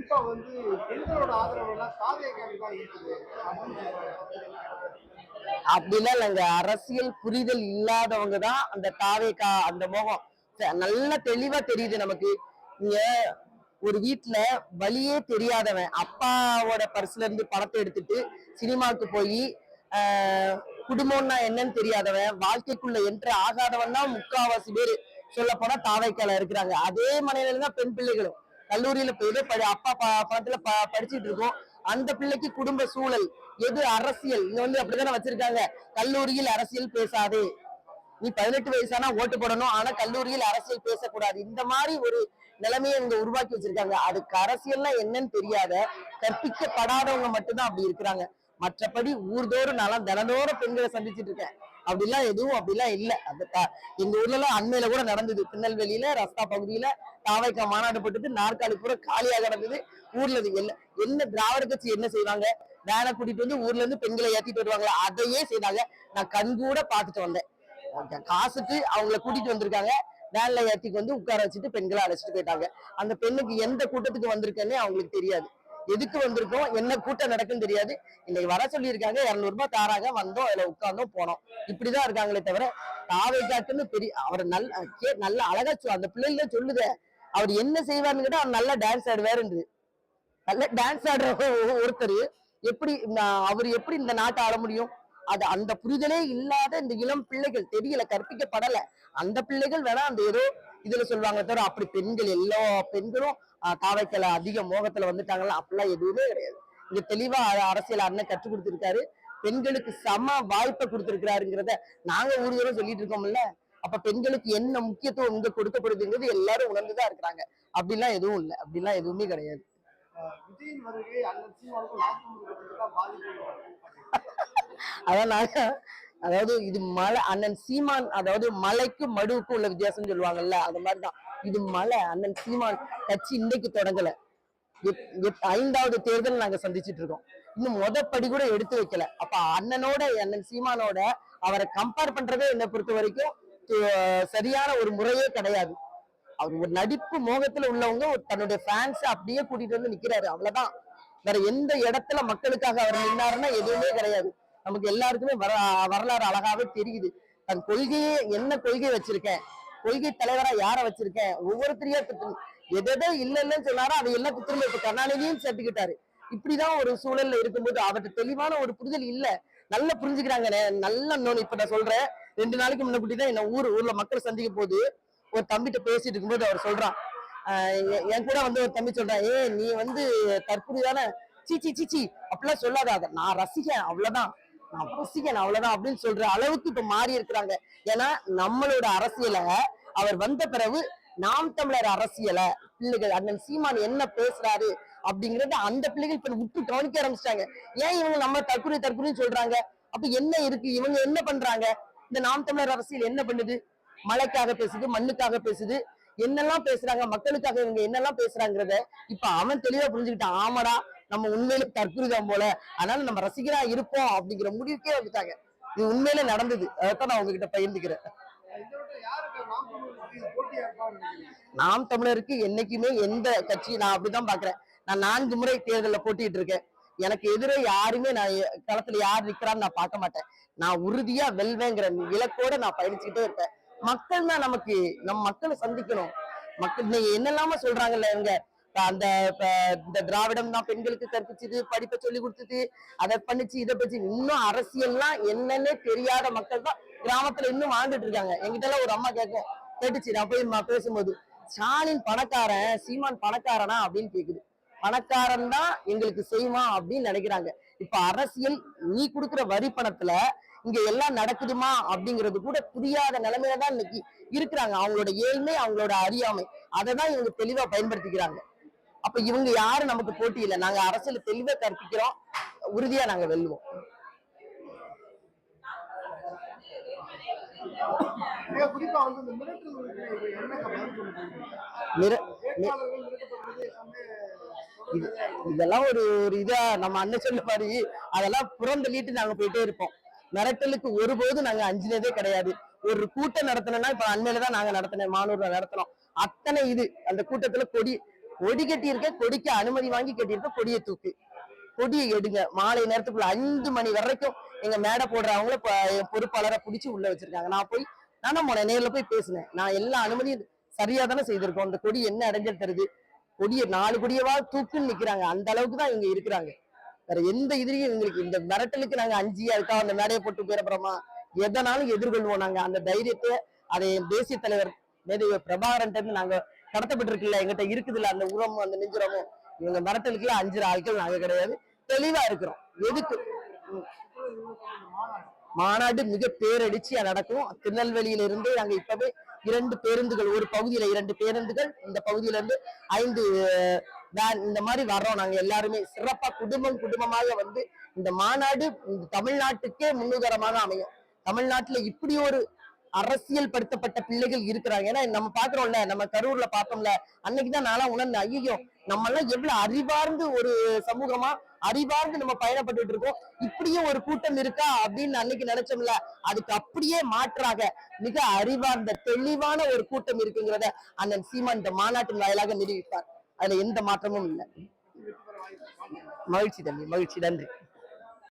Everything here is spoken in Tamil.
குறிப்பா வந்து பெண்களோட ஆதரவு எல்லாம் தாவேக்காவுக்கு தான் இருக்குது அப்படின்னு அப்படிலாம் இல்லைங்க. அரசியல் புரிதல் இல்லாதவங்க தான் அந்த தாவேக்கா அந்த மோகம் நல்லா தெளிவா தெரியுது நமக்கு. நீங்க ஒரு வீட்டுல வழியே தெரியாதவன் அப்பாவோட பர்ஸ்ல இருந்து பணத்தை எடுத்துட்டு சினிமாவுக்கு போய் குடும்பம்னா என்னன்னு தெரியாதவன் வாழ்க்கைக்குள்ள என்ட்ரு ஆகாதவன் தான் முக்காவாசி பேரு சொல்ல போனா தாவைக்கால இருக்கிறாங்க. அதே மனையில தான் பெண் பிள்ளைகளும் கல்லூரியில போய் அப்பா பணத்துல படிச்சுட்டு இருக்கோம். அந்த பிள்ளைக்கு குடும்ப சூழல் எது அரசியல் இங்க வந்து அப்படித்தானே வச்சிருக்காங்க. கல்லூரியில் அரசியல் பேசாதே, நீ 18 வயசானா ஓட்டு போடணும், ஆனா கல்லூரியில் அரசியல் பேசக்கூடாது. இந்த மாதிரி ஒரு நிலைமையை இங்க உருவாக்கி வச்சிருக்காங்க. அதுக்கு அரசியல்னா என்னன்னு தெரியாத கற்பிக்கப்படாதவங்க மட்டும்தான் அப்படி இருக்கிறாங்க. மற்றபடி ஊர்தோறும் நான் தினந்தோறும் பெண்களை சந்திச்சுட்டு இருக்கேன். அப்படிலாம் எதுவும் அப்படிலாம் இல்ல. அந்த எங்க ஊர்ல எல்லாம் அண்மையில கூட நடந்தது. திருநெல்வேலியில ரஸ்தா பகுதியில தாவைக்கா மாநாடு போட்டுட்டு நாற்காலி பூரா காலியாக நடந்தது. ஊர்ல என்ன திராவிட கட்சி என்ன செய்வாங்க? வேலை கூட்டிட்டு வந்து ஊர்ல இருந்து பெண்களை ஏத்திட்டு வருவாங்களா? அதையே செய்தாங்க. நான் கண்கூட பாத்துட்டு வந்தேன். காசுக்கு அவங்களை கூட்டிட்டு வந்திருக்காங்க. வேன்ல ஏத்திக்கு வந்து உட்கார வச்சுட்டு பெண்களை அழைச்சிட்டு போயிட்டாங்க. அந்த பெண்ணுக்கு எந்த கூட்டத்துக்கு வந்திருக்கேன்னு அவங்களுக்கு தெரியாது. எதுக்கு வந்திருக்கோம், என்ன கூட்டம் நடக்குன்னு தெரியாது. இன்னைக்கு வர சொல்லியிருக்காங்க, 200 ரூபாய் தாராக வந்தோம், அதுல உட்கார்ந்தோம் போனோம். இப்படிதான் இருக்காங்களே தவிர தாவைக்காட்டுன்னு பெரிய அவர் நல்ல அழகா அந்த பிள்ளைங்க சொல்லுத அவர் என்ன செய்வாருன்னு கேட்டா அவர் நல்லா டான்ஸ் ஆடுவாரு. நல்ல டான்ஸ் ஆடுற ஒருத்தர் எப்படி அவர் எப்படி இந்த நாட்டை ஆள முடியும்? அது அந்த புரிதலே இல்லாத இந்த இளம் பிள்ளைகள் தெரியல, கற்பிக்கப்படல. அந்த பிள்ளைகள் வேணா அந்த ஏதோ இதுல சொல்லுவாங்க தவிர அப்படி பெண்கள் எல்லா பெண்களும் தாவைக்கல அதிக மோகத்துல வந்துட்டாங்களா அப்படிலாம் எதுவுமே கிடையாது. இங்க தெளிவா அரசியல் அண்ணன் கற்றுக் கொடுத்திருக்காரு. பெண்களுக்கு சம வாய்ப்பை கொடுத்திருக்கிறாருங்கிறத நாங்க ஊர்வலம் சொல்லிட்டு இருக்கோம்ல. அப்ப பெண்களுக்கு என்ன முக்கியத்துவம் இங்க கொடுக்கப்படுதுங்கிறது எல்லாரும் உணர்ந்துதான் இருக்கிறாங்க. அப்படிலாம் எதுவும் இல்லை, அப்படிலாம் எதுவுமே கிடையாது. விஜயின் வருகை அண்ணன் சீமானுக்கும் அதான் நாங்க அதாவது இது மலை அண்ணன் சீமான், அதாவது மலைக்கு மடுவுக்கும் உள்ள வித்தியாசம் சொல்லுவாங்கல்ல, அது மாதிரிதான் இது மலை. அண்ணன் சீமான் கட்சி இன்னைக்கு தொடங்கல, 5வது தேர்தல் நாங்க சந்திச்சுட்டு இருக்கோம். இன்னும் படி கூட எடுத்து வைக்கல. அப்ப அண்ணன் சீமானோட அவரை கம்பேர் பண்றதே என்னை பொறுத்த வரைக்கும் சரியான ஒரு முறையே கிடையாது. அவர் ஒரு நடிப்பு மோகத்துல உள்ளவங்க தன்னுடைய ஃபேன்ஸ் அப்படியே கூட்டிட்டு வந்து நிக்கிறாரு, அவ்வளவுதான். வேற எந்த இடத்துல மக்களுக்காக அவர் நின்னாருன்னா எதுவுமே கிடையாது. நமக்கு எல்லாருக்குமே வரலாறு அழகாவே தெரியுது. தன் கொள்கையே என்ன கொள்கை வச்சிருக்கேன், கொள்கை தலைவரா யார வச்சிருக்கேன், ஒவ்வொருத்தரையா எதோ இல்லைன்னு சொன்னாரோ அதை எல்லாம் திரும்ப இப்ப கருணாநிதியும் சேர்த்துக்கிட்டாரு. இப்படிதான் ஒரு சூழல்ல இருக்கும்போது அவர்கிட்ட தெளிவான ஒரு புரிதல் இல்ல. நல்லா புரிஞ்சுக்கிறாங்க. நல்லா இன்னொன்னு இப்ப நான் சொல்றேன், 2 நாளைக்கு முன்னக்கூட்டிதான் என்ன ஊர்ல மக்கள் சந்திக்க போது ஒரு தம்பிட்ட பேசிட்டு இருக்கும்போது அவர் சொல்றான், என் கூட வந்து ஒரு தம்பி சொல்றான், நீ வந்து தற்புரிதான, சீச்சி சீச்சி அப்படிலாம் சொல்லாத, நான் ரசிகன் அவ்வளவுதான், நான் ரசிகன் அவ்வளவுதான் அப்படின்னு சொல்ற அளவுக்கு இப்ப மாறி இருக்கிறாங்க. ஏன்னா நம்மளோட அரசியலை அவர் வந்த பிறகு நாம் தமிழர் அரசியல பிள்ளைகள் அண்ணன் சீமான் என்ன பேசுறாரு அப்படிங்கறது அந்த பிள்ளைகள் இப்ப விட்டு கவனிக்க ஆரம்பிச்சிட்டாங்க. ஏன் இவங்க நம்ம தற்கொலைன்னு சொல்றாங்க? அப்ப என்ன இருக்கு, இவங்க என்ன பண்றாங்க? இந்த நாம் தமிழர் அரசியல் என்ன பண்ணுது? மலைக்காக பேசுது, மண்ணுக்காக பேசுது, என்னெல்லாம் பேசுறாங்க, மக்களுக்காக இவங்க என்னெல்லாம் பேசுறாங்கிறத இப்ப அவன் தெளிவா புரிஞ்சுக்கிட்டான். ஆமாடா, நம்ம உண்மையில தற்கொலைதான் போல, அதனால நம்ம ரசிகரா இருப்போம் அப்படிங்கிற முடிவுக்கே வந்துட்டாங்க. இது உண்மையில நடந்தது. அதைத்தான் நான் உங்ககிட்ட பகிர்ந்துக்கிறேன். நாம் தமிழருக்கு என்னைக்குமே எந்த கட்சி, நான் அப்படிதான் பாக்குறேன். நான் 4 முறை தேர்தலில் போட்டிட்டு இருக்கேன். எனக்கு எதிரே யாருமே நான் களத்துல யார் நிக்கிறான்னு நான் பார்க்க மாட்டேன். நான் உறுதியா வெல்வேங்கிற இலக்கோட நான் பயணிச்சுக்கிட்டே இருப்பேன். மக்கள் தான் நமக்கு, நம்ம மக்களை சந்திக்கணும். மக்கள் நீங்க என்னெல்லாம சொல்றாங்கல்ல, இவங்க அந்த இந்த திராவிடம் தான் பெண்களுக்கு கற்பிச்சுது, படிப்பை சொல்லி கொடுத்தது, அதை பண்ணிச்சு, இதை பச்சு, இன்னும் அரசியல்லாம் என்னன்னே தெரியாத மக்கள் தான் கிராமத்துல இன்னும் வாழ்ந்துட்டு இருக்காங்க. என்கிட்ட எல்லாம் ஒரு அம்மா கேட்டுச்சு, நான் போய் பேசும்போது, ஸ்டாலின் பணக்காரன், சீமான் பணக்காரனா அப்படின்னு கேக்குது. பணக்காரன் தான் எங்களுக்கு செய்வான் அப்படின்னு நினைக்கிறாங்க. இப்ப அரசியல் நீ கொடுக்குற வரி பணத்துல இங்க எல்லாம் நடக்குதுமா அப்படிங்கிறது கூட புரியாத நிலைமையில தான் இன்னைக்கு இருக்கிறாங்க. அவங்களோட ஏழ்மை, அவங்களோட அறியாமை, அதை தான் இவங்க தெளிவா பயன்படுத்திக்கிறாங்க. அப்ப இவங்க யாரும் நமக்கு போட்டி இல்லை. நாங்க அரசியல தெளிவா கற்பிக்கிறோம், உறுதியா நாங்க வெல்லுவோம். இதெல்லாம் ஒரு இதா நம்ம அண்ணன் சொல்ல மாதிரி அதெல்லாம் புறந்தள்ளிட்டு நாங்க போயிட்டே இருப்போம். மிரட்டலுக்கு ஒருபோது நாங்க அஞ்சினதே கிடையாது. ஒரு கூட்டம் நடத்தணும்னா இப்ப அண்மையில தான் நாங்க நடத்தினோம், மானூர்ல நடத்தினோம். அத்தனை இது அந்த கூட்டத்துல கொடி கொடி கட்டியிருக்க, கொடிக்கு அனுமதி வாங்கி கட்டியிருக்க, கொடியை தூக்கு, கொடியை எடுங்க. மாலை நேரத்துக்குள்ள 5 மணி வரைக்கும் எங்க மேடை போடுறவங்கள பொறுப்பாளரை பிடிச்சி உள்ள வச்சிருக்காங்க. நான் போய் நானும் போனேன், நேர்ல போய் பேசினேன். நான் எல்லா அனுமதியும் சரியா தானே செய்திருக்கோம். அந்த கொடி என்ன இடைஞ்சல் தருது? கொடியை 4 கொடியவா தூக்குன்னு நிக்கிறாங்க. அந்த அளவுக்கு தான் இவங்க இருக்கிறாங்க. வேற எந்த இதுலயும் எங்களுக்கு இந்த மிரட்டலுக்கு நாங்க அஞ்சியா இருக்கா? அந்த மேடையை போட்டு போயிடப்புறமா எதனாலும் எதிர்கொள்வோம். நாங்க அந்த தைரியத்தை அதை தேசிய தலைவர் மேதேவி பிரபாகரன் நாங்க கடத்தப்பட்டிருக்குல்ல, எங்கிட்ட இருக்குதுல்ல அந்த உரமும் அந்த நெஞ்சுரமும். இவங்க மிரட்டலுக்குள்ள அஞ்சுற ஆட்கள் நாங்க கிடையாது. தெளிவா இருக்கிறோம். எதுக்கு மாநாடு மிக பேரடிச்சியா நடக்கும். திருநெல்வேலியில இருந்து நாங்க இப்பவே 2 பேருந்துகள், ஒரு பகுதியில 2 பேருந்துகள், இந்த பகுதியில இருந்து 5 வேன், இந்த மாதிரி வர்றோம். நாங்க எல்லாருமே சிறப்பா குடும்பமாக வந்து இந்த மாநாடு இந்த தமிழ்நாட்டுக்கே முன்னுதாரணமாக அமையும். தமிழ்நாட்டுல இப்படி ஒரு அரசியல் படுத்தப்பட்ட பிள்ளைகள் இருக்கிறாங்க. ஏன்னா நம்ம பாக்குறோம்ல, நம்ம கரூர்ல பார்த்தோம்ல, அன்னைக்குதான் நான்லாம் உணர்ந்தேன், ஐயோ நம்ம எல்லாம் எவ்வளவு அறிவார்ந்து ஒரு சமூகமா அறிவார்ந்து நம்ம பயணப்பட்டு இருக்கோம், இப்படியும் ஒரு கூட்டம் இருக்கா அப்படின்னு அன்னைக்கு நினைச்சோம்ல. அதுக்கு அப்படியே மாற்றாக மிக அறிவார்ந்த தெளிவான ஒரு கூட்டம் இருக்குங்கிறத அண்ணன் சீமான் இந்த மாநாட்டின் வாயிலாக நிரூபிப்பார். அதுல எந்த மாற்றமும் இல்லை. மகிழ்ச்சி தம்பி, மகிழ்ச்சி, நன்றி.